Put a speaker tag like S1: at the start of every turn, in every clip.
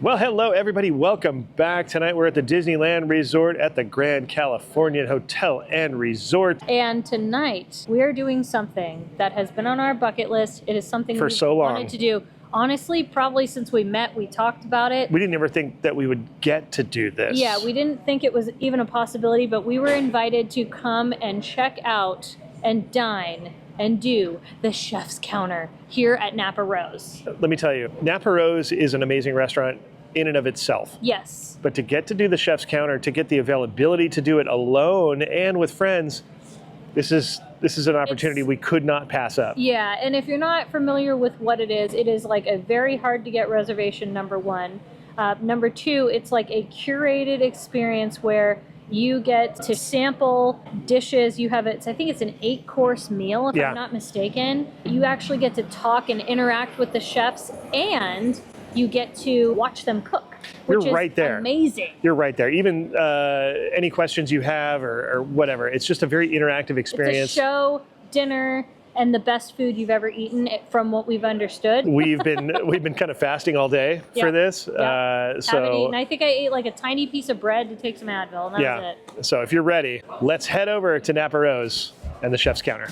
S1: Well, hello everybody. Welcome back. Tonight we're at the Disneyland Resort at the Grand Californian Hotel and Resort.
S2: And tonight we are doing something that has been on our bucket list. It is something we've wanted to do. Honestly, probably since we met, we talked about it.
S1: We didn't ever think that we would get to do this.
S2: Yeah, we didn't think it was even a possibility, but we were invited to come and check out and dine and do the Chef's Counter here at Napa Rose.
S1: Let me tell you, Napa Rose is an amazing restaurant in and of itself.
S2: Yes.
S1: But to get to do the Chef's Counter, to get the availability to do it alone and with friends, this is an opportunity we could not pass up.
S2: Yeah, and if you're not familiar with what it is like a very hard to get reservation, number one. Number two, it's like a curated experience where you get to sample dishes. You have I think it's an 8-course meal, if I'm not mistaken. You actually get to talk and interact with the chefs, and you get to watch them cook, which
S1: You're right there.
S2: Amazing.
S1: You're right there. Even any questions you have or whatever, it's just a very interactive experience.
S2: It's a show, dinner, and the best food you've ever eaten, from what we've understood.
S1: We've been kind of fasting all day for this.
S2: Haven't eaten. I think I ate like a tiny piece of bread to take some Advil, and that was it.
S1: So if you're ready, let's head over to Napa Rose and the Chef's Counter.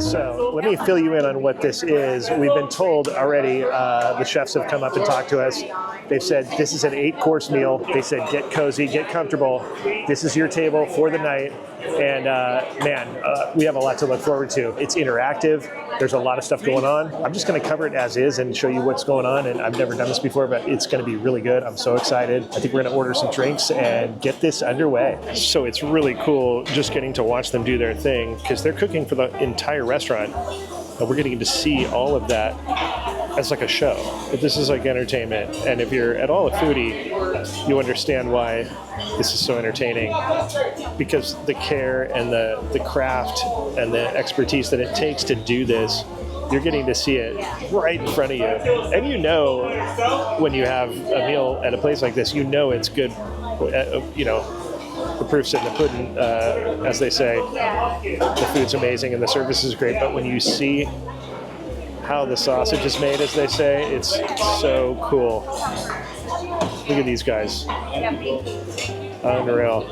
S1: So let me fill you in on what this is. We've been told already, the chefs have come up and talked to us. They've said this is an 8-course meal. They said get cozy, get comfortable. This is your table for the night. And we have a lot to look forward to. It's interactive. There's a lot of stuff going on. I'm just going to cover it as is and show you what's going on. And I've never done this before, but it's going to be really good. I'm so excited. I think we're going to order some drinks and get this underway. So it's really cool just getting to watch them do their thing, because they're cooking for the entire restaurant. And we're getting to see all of that as like a show. This is like entertainment. And if you're at all a foodie, you understand why this is so entertaining, because the care and the craft and the expertise that it takes to do this, you're getting to see it right in front of you. And you know, when you have a meal at a place like this, you know it's good. The proof's in the pudding, as they say. The food's amazing and the service is great, but when you see how the sausage is made, as they say, it's so cool. Look at these guys. Unreal.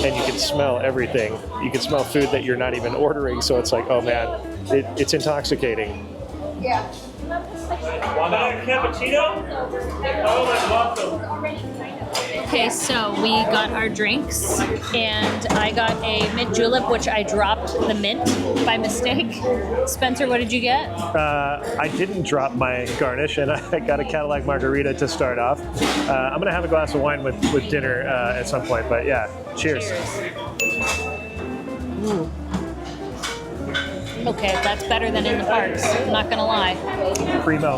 S1: And you can smell everything. You can smell food that you're not even ordering, so it's like, oh man, it's intoxicating. Yeah. Want a cappuccino? Oh, I love them.
S2: Okay, so we got our drinks, and I got a mint julep, which I dropped the mint by mistake. Spencer, what did you get?
S1: I didn't drop my garnish, and I got a Cadillac margarita to start off. I'm going to have a glass of wine with dinner at some point, but yeah, cheers.
S2: Ooh. Okay, that's better than in the parks, I'm not gonna lie.
S1: Primo.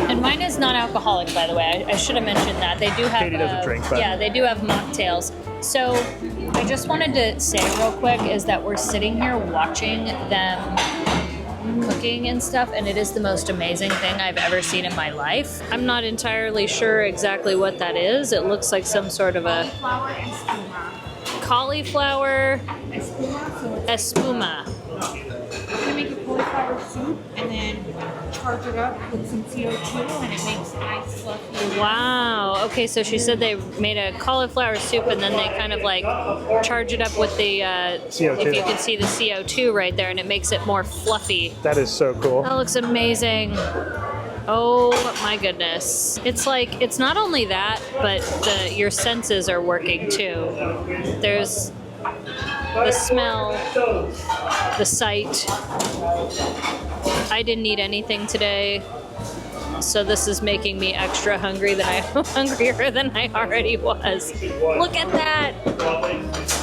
S2: And mine is non-alcoholic, by the way. I should have mentioned that. They do have
S1: Katie doesn't drink, but
S2: yeah, they do have mocktails. So I just wanted to say real quick is that we're sitting here watching them cooking and stuff, and it is the most amazing thing I've ever seen in my life. I'm not entirely sure exactly what that is. It looks like some sort of a cauliflower espuma.
S3: You can make a cauliflower soup and then charge it up with some CO2 and it makes nice fluffy.
S2: Wow. Okay, so she said they made a cauliflower soup and then they kind of like charge it up with the CO2. If you can see the CO2 right there, and it makes it more fluffy.
S1: That is so cool.
S2: That looks amazing. Oh my goodness. It's like, it's not only that, but your senses are working too. There's the smell, the sight. I didn't eat anything today, so this is making me extra hungry hungrier than I already was. Look at that!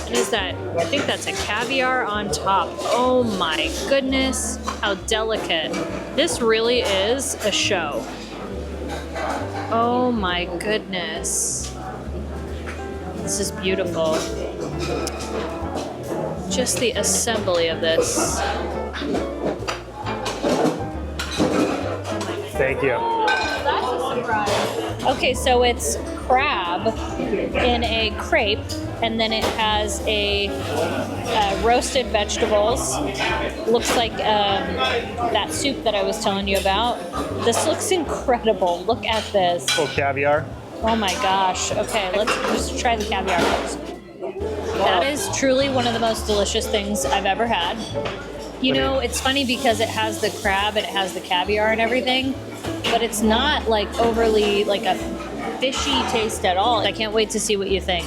S2: And is that, I think that's a caviar on top. Oh my goodness, how delicate. This really is a show. Oh my goodness. This is beautiful. Just the assembly of this.
S1: Thank you.
S2: That's a surprise. Okay, so it's crab in a crepe, and then it has a roasted vegetables. Looks like that soup that I was telling you about. This looks incredible. Look at this.
S1: Oh, caviar.
S2: Oh my gosh. Okay, let's just try the caviar first. That is truly one of the most delicious things I've ever had. You know, it's funny because it has the crab and it has the caviar and everything, but it's not like overly like a fishy taste at all. I can't wait to see what you think.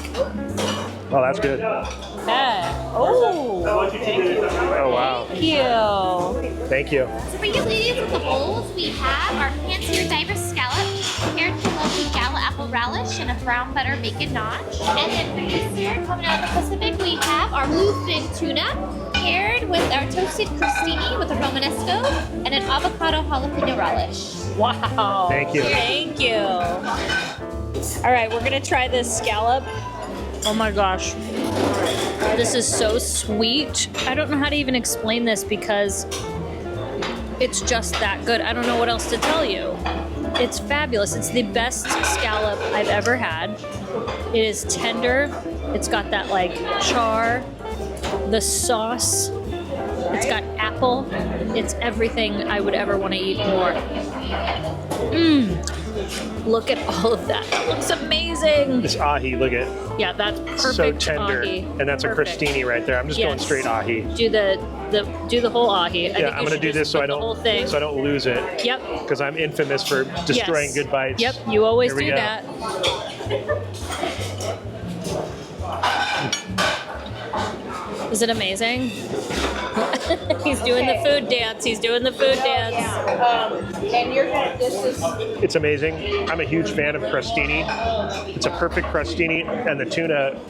S1: Oh, that's good.
S2: Okay. Oh,
S1: Oh, wow.
S2: thank you.
S1: Thank you.
S4: So for you ladies with the bowls, we have our fancier diver scallop paired with a lovely gala apple relish and a brown butter bacon notch. And then for you, sir, coming out of the Pacific, we have our bluefin tuna paired with our toasted crostini with a romanesco and an avocado jalapeno relish.
S2: Wow.
S1: Thank you.
S2: Thank you. All right, we're gonna try this scallop. Oh my gosh. This is so sweet. I don't know how to even explain this because it's just that good. I don't know what else to tell you. It's fabulous. It's the best scallop I've ever had. It is tender. It's got that like char, the sauce. It's got apple. It's everything I would ever want to eat more. Look at all of that. That looks amazing.
S1: This ahi, look at
S2: Yeah, that's perfect.
S1: so tender,
S2: ahi.
S1: and that's
S2: Perfect.
S1: a crostini right there. I'm just going
S2: Yes.
S1: straight ahi.
S2: Do the whole ahi. I think
S1: Yeah,
S2: you
S1: I'm gonna
S2: should
S1: do
S2: just
S1: this so
S2: put
S1: I
S2: the whole thing.
S1: don't lose it.
S2: Yep.
S1: Because I'm infamous for destroying
S2: Yes.
S1: good bites.
S2: Yep. You always
S1: Here we
S2: do
S1: go.
S2: that. Is it amazing? He's doing the food dance. He's doing the food dance.
S3: And you're gonna, this is,
S1: It's amazing. I'm a huge fan of crostini. It's a perfect crostini, and the tuna,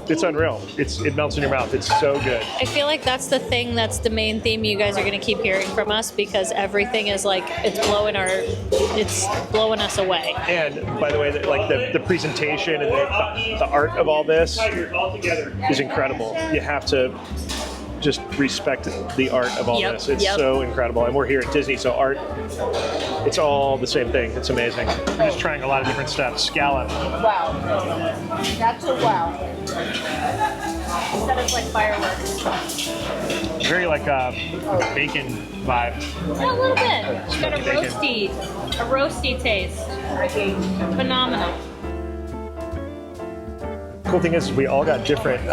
S1: it's unreal. It melts in your mouth. It's so good.
S2: I feel like that's the thing. That's the main theme you guys are going to keep hearing from us because everything is like it's blowing us away.
S1: And by the way, the presentation and the art of all this is incredible. You have to just respect the art of all
S2: Yep,
S1: this. It's
S2: yep.
S1: so incredible. And we're here at Disney, so art, it's all the same thing. It's amazing. We're just trying a lot of different stuff. Scallop.
S3: wow. That's a wow.
S2: Instead of like fireworks.
S1: Very like a bacon vibe.
S2: Yeah, a little bit. It's got a
S1: Bacon.
S2: roasty taste. Phenomenal.
S1: Cool thing is we all got different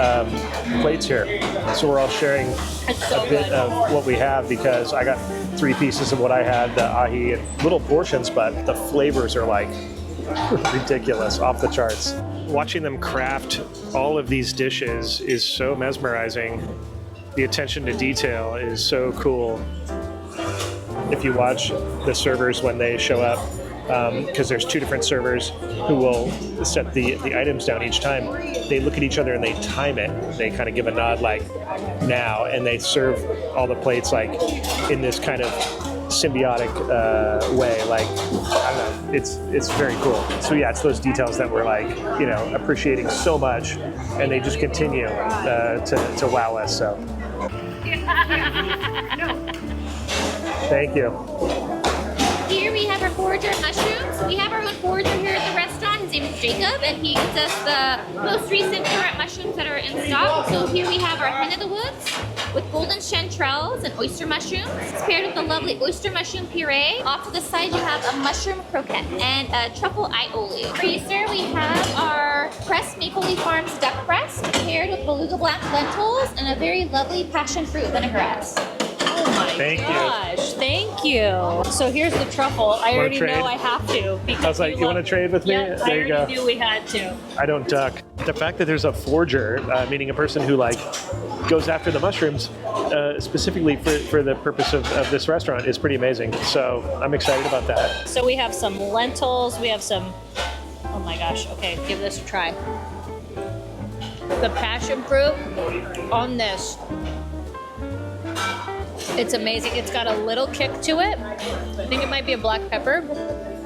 S1: plates here. So we're all sharing
S2: It's so
S1: a bit
S2: good.
S1: of what we have because I got 3 pieces of what I had, the ahi, and little portions, but the flavors are like ridiculous, off the charts. Watching them craft all of these dishes is so mesmerizing. The attention to detail is so cool. If you watch the servers when they show up, because there's 2 different servers who will set the items down each time, they look at each other and they time it. They kind of give a nod like now, and they serve all the plates like in this kind of symbiotic way. Like, I don't know, it's very cool. So yeah, it's those details that we're like, you know, appreciating so much, and they just continue to wow us. So thank you.
S4: Here we have our forager mushrooms. We have our own forager here at the restaurant. His name is Jacob, and he gives us the most recent current mushrooms that are in stock. So here we have our hen of the woods with golden chanterelles and oyster mushrooms. It's paired with a lovely oyster mushroom puree. Off to the side, you have a mushroom croquette and a truffle aioli. For you, sir, we have our pressed Maple Leaf Farms duck breast paired with beluga black lentils and a very lovely passion fruit vinaigrette.
S2: Oh my
S1: Thank you.
S2: gosh, thank you. So here's the truffle. I already
S1: trade?
S2: know I have to. Because
S1: I was like, you want to trade with me?
S2: Yeah, I
S1: There you go.
S2: already knew we had to.
S1: I don't duck. The fact that there's a forager, meaning a person who like goes after the mushrooms specifically for the purpose of this restaurant, is pretty amazing. So I'm excited about that.
S2: So we have some lentils. We have some, oh my gosh. Okay, give this a try. The passion fruit on this, it's amazing. It's got a little kick to it. I think it might be a black pepper.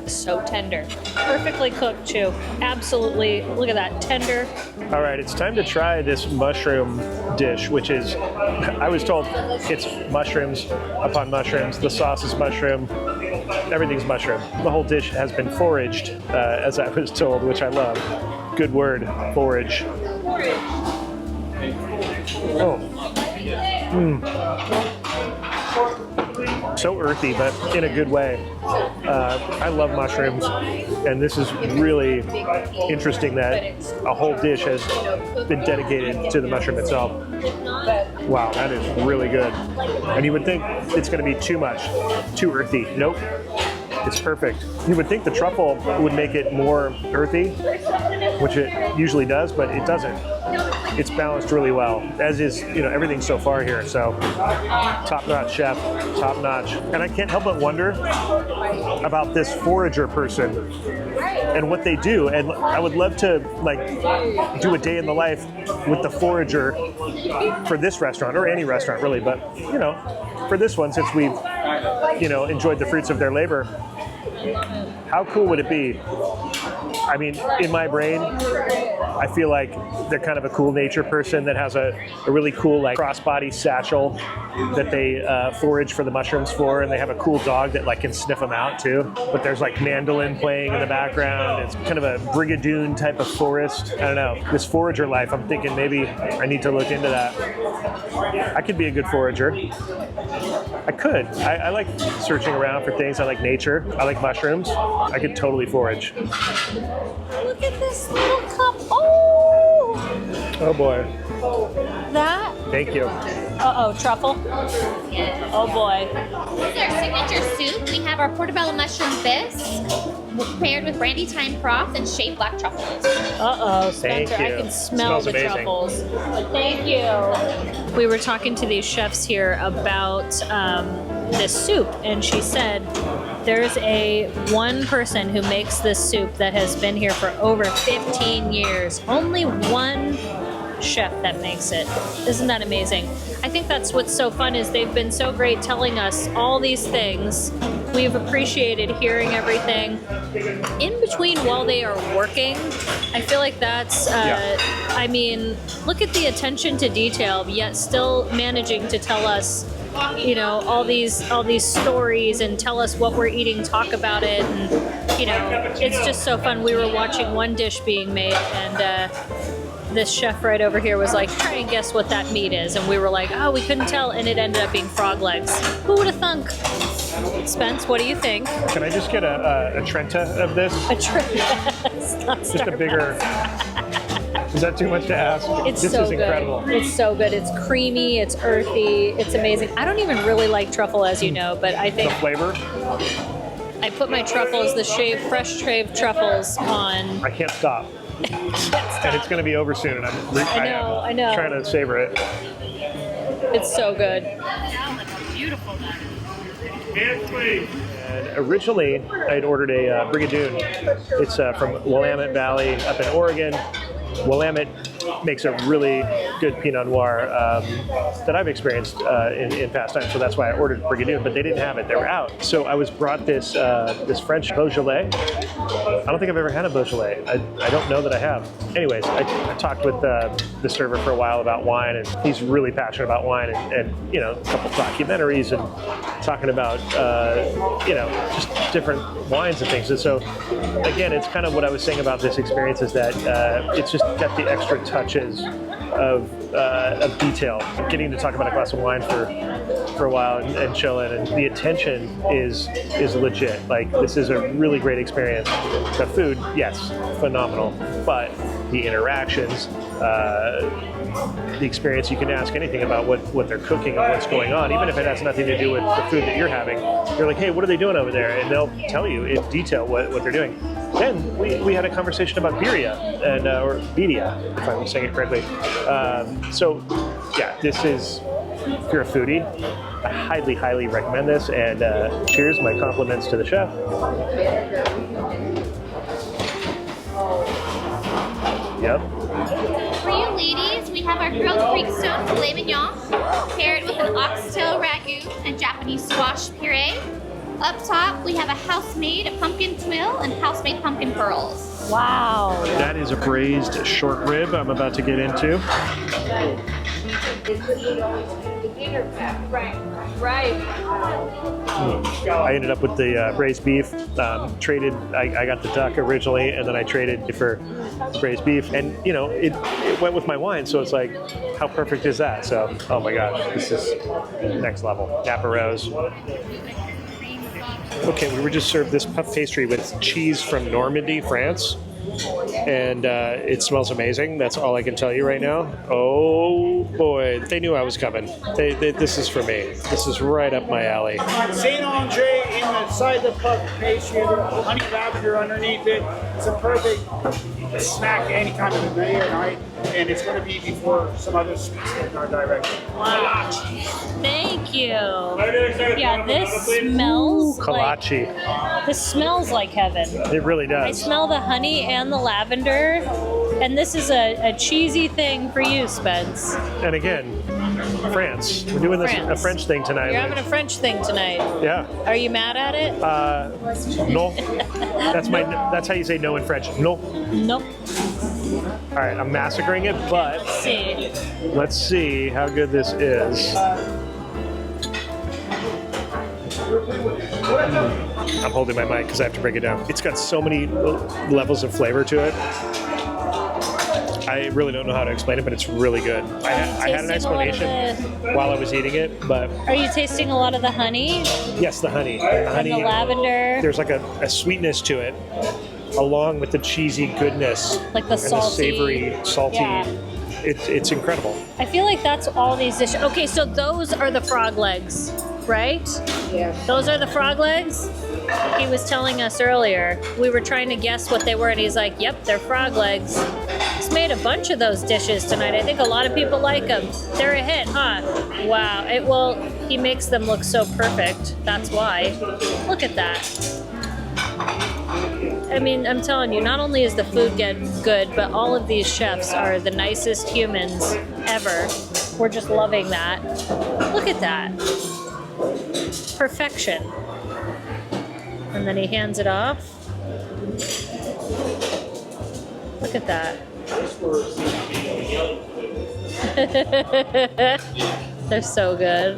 S2: So tender. Perfectly cooked too. Absolutely, look at that, tender.
S1: All right, it's time to try this mushroom dish, which is, I was told it's mushrooms upon mushrooms. The sauce is mushroom. Everything's mushroom. The whole dish has been foraged, as I was told, which I love. Good word, forage. Oh. So earthy, but in a good way. I love mushrooms, and this is really interesting that a whole dish has been dedicated to the mushroom itself. Wow, that is really good. And you would think it's going to be too much, too earthy. Nope, it's perfect. You would think the truffle would make it more earthy, which it usually does, but it doesn't. It's balanced really well, as is, everything so far here. So, top-notch chef, top-notch. And I can't help but wonder about this forager person and what they do. And I would love to do a day in the life with the forager for this restaurant, or any restaurant really. But for this one, since we've enjoyed the fruits of their labor, how cool would it be? I mean, in my brain, I feel like they're kind of a cool nature person that has a really cool crossbody satchel that they forage for the mushrooms for, and they have a cool dog that can sniff them out too. But there's mandolin playing in the background. It's kind of a brigadoon type of forest. I don't know. This forager life, I'm thinking maybe I need to look into that. I could be a good forager. I could. I like searching around for things. I like nature. I like mushrooms. I could totally forage.
S2: Look at this little cup. Oh!
S1: Oh boy.
S2: That?
S1: Thank you.
S2: Uh-oh, truffle? Oh boy.
S4: This is our signature soup. We have our portobello mushroom bisque paired with brandy thyme broth and shaved black truffles.
S2: Uh-oh, Spencer,
S1: Thank you.
S2: I can smell
S1: Smells
S2: the
S1: amazing.
S2: truffles. Thank you. We were talking to these chefs here about this soup, and she said there's one person who makes this soup that has been here for over 15 years. Only one chef that makes it. Isn't that amazing? I think that's what's so fun, is they've been so great telling us all these things. We've appreciated hearing everything in between while they are working. I feel like that's I mean, look at the attention to detail, yet still managing to tell us all these stories and tell us what we're eating, talk about it, and it's just so fun. We were watching one dish being made, and this chef right over here was like, try and guess what that meat is, and we were like, oh, we couldn't tell, and it ended up being frog legs. Who would have thunk? Spence, what do you think?
S1: Can I just get a Trenta of this?
S2: A Trenta.
S1: Just a bigger. Is that too much to ask?
S2: It's
S1: this
S2: so
S1: is incredible.
S2: Good. It's so good. It's creamy. It's earthy. It's amazing. I don't even really like truffle, as you know, but I think
S1: The flavor?
S2: I put my truffles, fresh shaved truffles on.
S1: I can't stop. And it's going to be over soon, and
S2: I know.
S1: trying to savor it.
S2: It's so good.
S1: And originally, I had ordered a Brigadoon. It's from Willamette Valley up in Oregon. Willamette makes a really good Pinot Noir that I've experienced in past times, so that's why I ordered Brigadoon, but they didn't have it. They were out. So I was brought this French Beaujolais. I don't think I've ever had a Beaujolais. I don't know that I have. Anyways, I talked with the server for a while about wine, and he's really passionate about wine, and a couple documentaries and talking about just different wines and things. And so again, it's kind of what I was saying about this experience, is that it's just got the extra touches of detail. Getting to talk about a glass of wine for a while and chilling, and the attention is legit. This is a really great experience. The food, yes, phenomenal, but the interactions, the experience, you can ask anything about what they're cooking and what's going on, even if it has nothing to do with the food that you're having. You're like, hey, what are they doing over there? And they'll tell you in detail what they're doing. Then we had a conversation about birria, or birria, if I'm saying it correctly. So yeah, this is, if you're a foodie, I highly, highly recommend this. And cheers, my compliments to the chef. Yep.
S4: For you ladies, our grilled freakstone filet mignon, paired with an oxtail ragu and Japanese squash puree. Up top, we have a house-made pumpkin twill and house-made pumpkin pearls.
S2: Wow.
S1: That is a braised short rib I'm about to get into.
S2: Right.
S1: I ended up with the braised beef. Traded. I got the duck originally, and then I traded for braised beef. And you know, it went with my wine, so it's like, how perfect is that? So, oh my gosh, this is next level. Napa Rose. Okay, we were just served this puff pastry with cheese from Normandy, France. And it smells amazing. That's all I can tell you right now. Oh boy, they knew I was coming. This is for me. This is right up my alley.
S5: Saint Andre inside the puff pastry, honey lavender underneath it. It's a perfect snack any time of the day or night, and it's going to be before some other sweets in our direction.
S2: Wow. Thank you. Yeah, this smells
S1: Kolache.
S2: like, this smells like heaven.
S1: It really
S2: I
S1: does.
S2: smell the honey and the lavender, and this is a cheesy thing for you, Spence.
S1: And again, France. We're doing this a
S2: France.
S1: French thing tonight.
S2: You're having a French thing tonight.
S1: Yeah.
S2: Are you mad at it?
S1: No. That's how you say no in French. No.
S2: Nope.
S1: All right, I'm massacring it, but
S2: Let's see.
S1: let's see how good this is. I'm holding my mic because I have to break it down. It's got so many levels of flavor to it. I really don't know how to explain it, but it's really good. I had an
S2: tasting a lot of
S1: explanation while I was eating it, but
S2: Are you tasting a lot of the honey
S1: yes, the honey. The
S2: and
S1: honey,
S2: the lavender?
S1: there's like a sweetness to it, along with the cheesy goodness
S2: Like the
S1: and the
S2: salty-
S1: savory, salty.
S2: Yeah.
S1: It's incredible.
S2: I feel like that's all these dishes. Okay, so those are the frog legs, right?
S3: Yeah.
S2: Those are the frog legs? He was telling us earlier. We were trying to guess what they were, and he's like, yep, they're frog legs. He's made a bunch of those dishes tonight. I think a lot of people like them. They're a hit, huh? Wow. He makes them look so perfect. That's why. Look at that. I mean, I'm telling you, not only is the food good, but all of these chefs are the nicest humans ever. We're just loving that. Look at that. Perfection. And then he hands it off. Look at that. They're so good.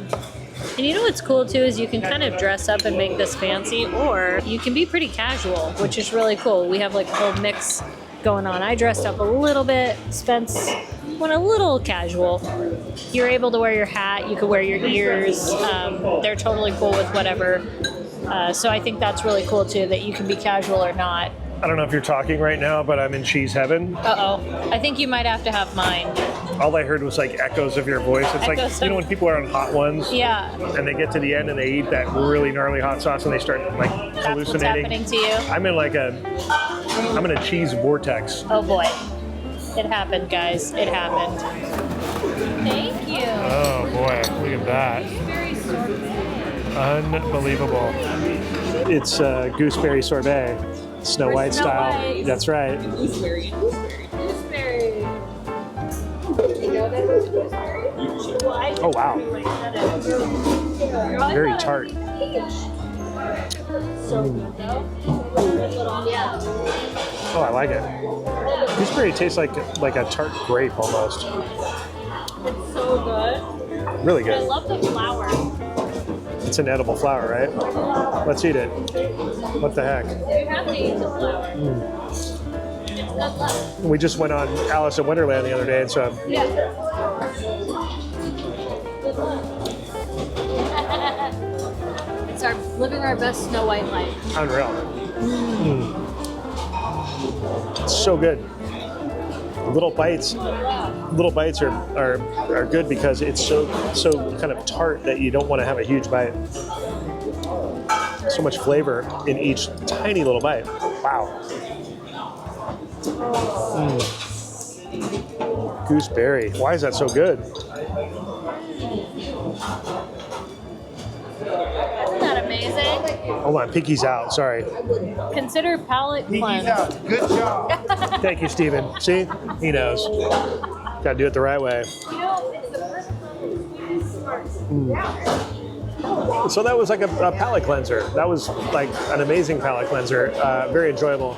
S2: And you know what's cool too is you can kind of dress up and make this fancy, or you can be pretty casual, which is really cool. We have like a whole mix going on. I dressed up a little bit. Spence went a little casual. You're able to wear your hat. You could wear your ears. They're totally cool with whatever. So I think that's really cool too, that you can be casual or not.
S1: I don't know if you're talking right now, but I'm in cheese heaven.
S2: Uh-oh. I think you might have to have mine.
S1: All I heard was like echoes of your voice. It's like,
S2: Echoes
S1: you know
S2: of-
S1: when people are on hot ones
S2: Yeah.
S1: and they get to the end and they eat that really gnarly hot sauce and they start like
S2: That's what's
S1: hallucinating.
S2: happening to you.
S1: I'm in a cheese vortex.
S2: Oh boy. It happened, guys. It happened. Thank you.
S1: Oh boy, look at that. Unbelievable. It's gooseberry sorbet, Snow White
S2: Snow
S1: style.
S2: White.
S1: That's right.
S2: Gooseberry.
S1: Oh wow, very tart. Oh, I like it. Gooseberry tastes like a tart grape almost.
S2: It's so good.
S1: Really
S2: I
S1: good.
S2: love the flour.
S1: It's an edible flower, right? Let's eat it. What the heck?
S2: You have to eat the flour. It's good luck.
S1: We just went on Alice in Wonderland the other day, and so
S2: Yeah. It's living our best Snow White life.
S1: unreal. It's so good. Little bites are good because it's so kind of tart that you don't want to have a huge bite. So much flavor in each tiny little bite. Wow. Gooseberry. Why is that so good?
S2: Isn't that amazing?
S1: Hold on, pinky's out. Sorry.
S2: Consider palate
S5: He's
S2: cleanse.
S5: out. Good job.
S1: Thank you, Steven. See? He knows. Gotta do it the right way.
S2: You know, it's the perfect level between smarts.
S1: So that was like a palate cleanser. That was like an amazing palate cleanser. Very enjoyable.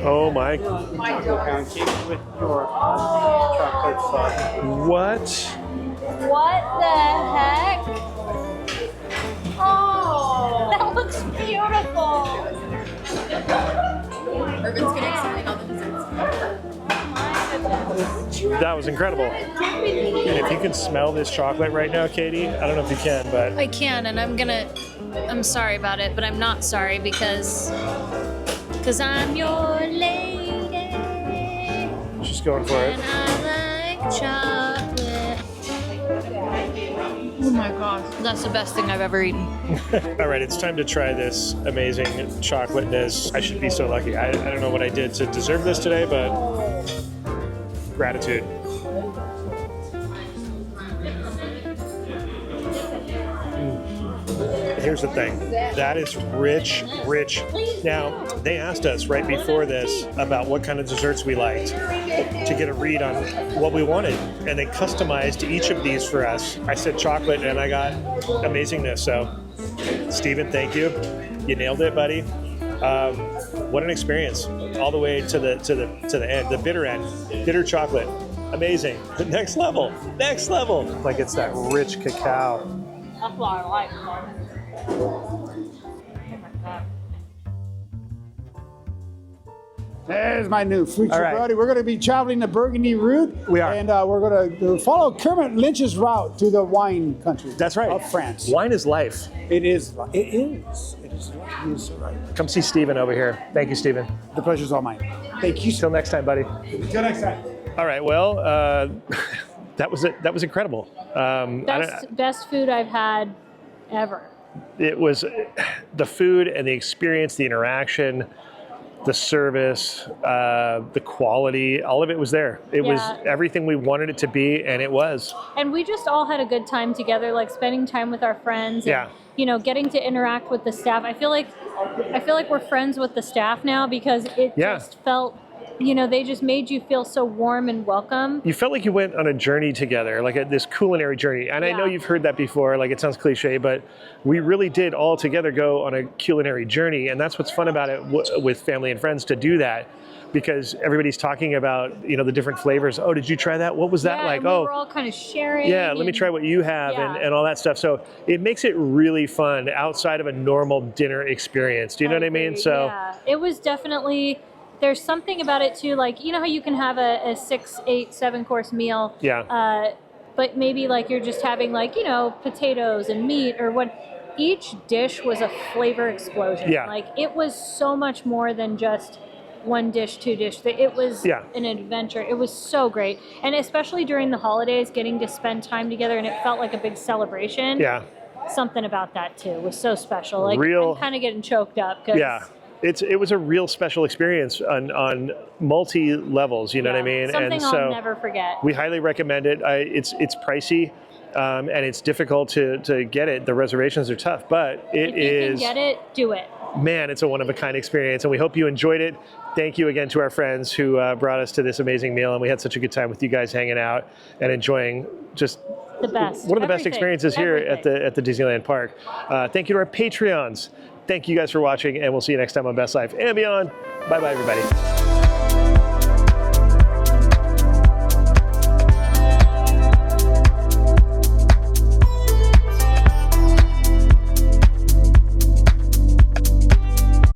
S1: Oh my.
S5: Pound cake with your chocolate sauce.
S1: What?
S2: What the heck? Oh, that looks beautiful.
S6: Urban's gonna explain all the desserts.
S1: That was incredible. And if you can smell this chocolate right now, Katie, I don't know if you can, but
S7: I can, and I'm sorry about it, but I'm not sorry because I'm your lady.
S1: she's going for it.
S7: And I like chocolate. Oh my gosh, that's the best thing I've ever eaten.
S1: All right, it's time to try this amazing chocolateness. I should be so lucky. I don't know what I did to deserve this today, but gratitude. Here's the thing. That is rich, rich. Now, they asked us right before this about what kind of desserts we liked to get a read on what we wanted. And they customized each of these for us. I said chocolate and I got amazingness. So, Steven, thank you. You nailed it, buddy. What an experience. All the way to the end, the bitter end. Bitter chocolate. Amazing. Next level. Next level. Like it's that rich cacao.
S2: That's what I like.
S5: There's my new freaky
S1: All right.
S5: buddy. We're going to be traveling the Burgundy route.
S1: We are.
S5: And we're going to follow Kermit Lynch's route to the wine country.
S1: That's right.
S5: Of France.
S1: Wine is life.
S5: It is. It is. It is. He is so right.
S1: Come see Steven over here. Thank you, Steven.
S5: The pleasure's all mine. Thank you.
S1: Till next time, buddy.
S5: Until next time.
S1: All right. Well, that was it. That was incredible.
S2: Best food I've had ever.
S1: It was the food and the experience, the interaction, the service, the quality. All of it was there. It was everything we wanted it to be, and it was.
S2: And we just all had a good time together, like spending time with our friends. And,
S1: Yeah.
S2: you know, getting to interact with the staff. I feel like we're friends with the staff now because it just felt, you know, they just made you feel so warm and welcome.
S1: You felt like you went on a journey together, like this culinary journey. And I know you've heard that before, like it sounds cliche, but we really did all together go on a culinary journey. And that's what's fun about it with family and friends, to do that. Because everybody's talking about, you know, the different flavors. Oh, did you try that? What was that like?
S2: And we were all kind of sharing.
S1: Yeah, let me try what you have and all that stuff. So it makes it really fun outside of a normal dinner experience. Do you know what I mean? So
S2: yeah, it was definitely, there's something about it too, like, you know how you can have a 6, 8, 7 course meal, but maybe like you're just having like, you know, potatoes and meat or what. Each dish was a flavor explosion.
S1: Yeah.
S2: Like it was so much more than just one dish, 2 dish. It was an adventure. It was so great. And especially during the holidays, getting to spend time together, and it felt like a big celebration.
S1: Yeah.
S2: Something about that too was so special. Like
S1: I'm
S2: kind of getting choked up. Cause
S1: it was a real special experience on multi levels. You know what I mean?
S2: Something
S1: and so
S2: I'll never forget.
S1: We highly recommend it. It's pricey. And it's difficult to get it. The reservations are tough, but
S2: if you can get it, do it.
S1: Man, it's a one-of-a-kind experience, and we hope you enjoyed it. Thank you again to our friends who brought us to this amazing meal, and we had such a good time with you guys hanging out and enjoying just
S2: the best.
S1: One of the best experiences here at the Disneyland park. Thank you to our Patreons. Thank you guys for watching, and we'll see you next time on Best Life and Beyond. Bye-bye, everybody.